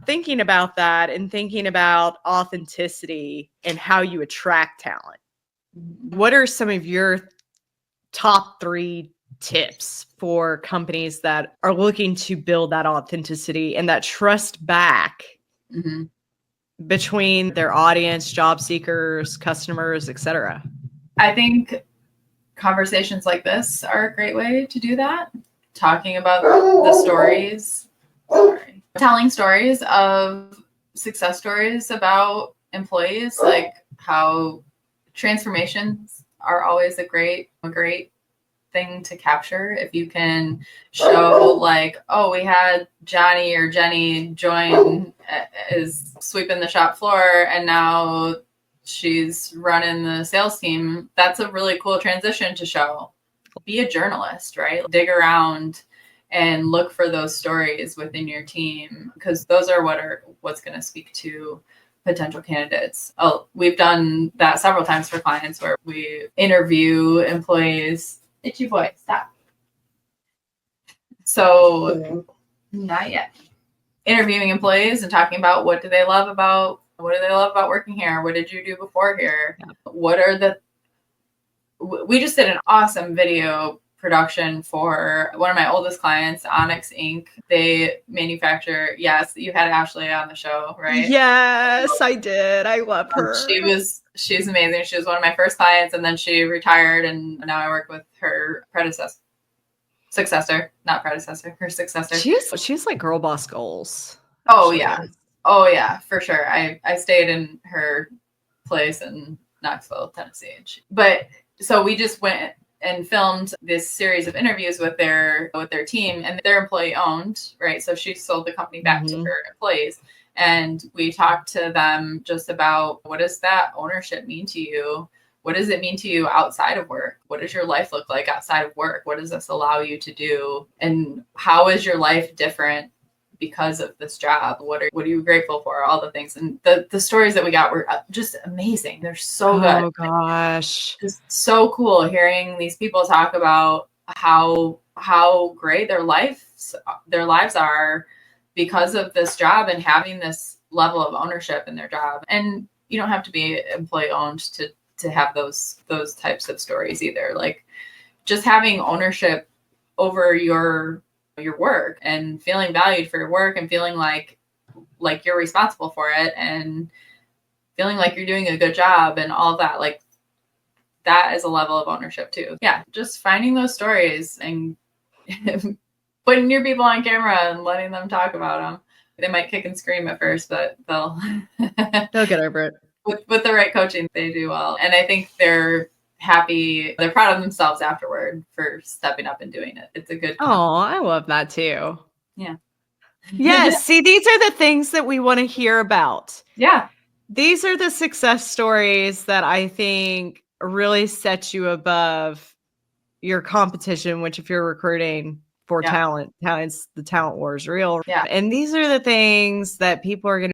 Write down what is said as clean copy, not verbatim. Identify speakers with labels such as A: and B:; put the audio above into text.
A: thinking about that and thinking about authenticity and how you attract talent, what are some of your top 3 tips for companies that are looking to build that authenticity and that trust back between their audience, job seekers, customers, etc.?
B: I think conversations like this are a great way to do that. Talking about the stories, telling stories of success stories about employees, like how transformations are always a great thing to capture. If you can show like, oh, we had Johnny or Jenny join is sweeping the shop floor and now she's running the sales team, that's a really cool transition to show. Be a journalist, right? Dig around and look for those stories within your team, because those are what's going to speak to potential candidates. Oh, we've done that several times for clients where we interview employees. Itchy boy, stop. So not yet. Interviewing employees and talking about what do they love about working here? What did you do before here? Yeah. We just did an awesome video production for one of my oldest clients, Onyx Inc. They manufacture, yes, you had Ashley on the show, right?
A: Yes, I did. I love her.
B: She's amazing. She was one of my first clients, and then she retired, and now I work with her successor. She's
A: like girl boss goals.
B: Oh yeah, for sure. I stayed in her place in Knoxville, Tennessee. But so we just went and filmed this series of interviews with their team, and they're employee owned, right? So she sold the company back to her employees, and we talked to them just about, what does that ownership mean to you? What does it mean to you outside of work? What does your life look like outside of work? What does this allow you to do? And how is your life different because of this job? What are you grateful for? All the things. And the stories that we got were just amazing. They're so good.
A: Oh gosh.
B: Just so cool hearing these people talk about how great their lives are because of this job and having this level of ownership in their job. And you don't have to be employee owned to have those types of stories either. Like just having ownership over your work and feeling valued for your work and feeling like you're responsible for it and feeling like you're doing a good job and all of that, like that is a level of ownership too. Yeah, just finding those stories and putting your people on camera and letting them talk about them. They might kick and scream at first, but they'll
A: get over it.
B: With the right coaching, they do well. And I think they're happy. They're proud of themselves afterward for stepping up and doing it. It's a good.
A: Oh, I love that too.
B: Yeah.
A: Yes. See, these are the things that we want to hear about.
B: Yeah.
A: These are the success stories that I think really set you above your competition, which if you're recruiting for talent, the talent war is real.
B: Yeah.
A: And these are the things that people are going to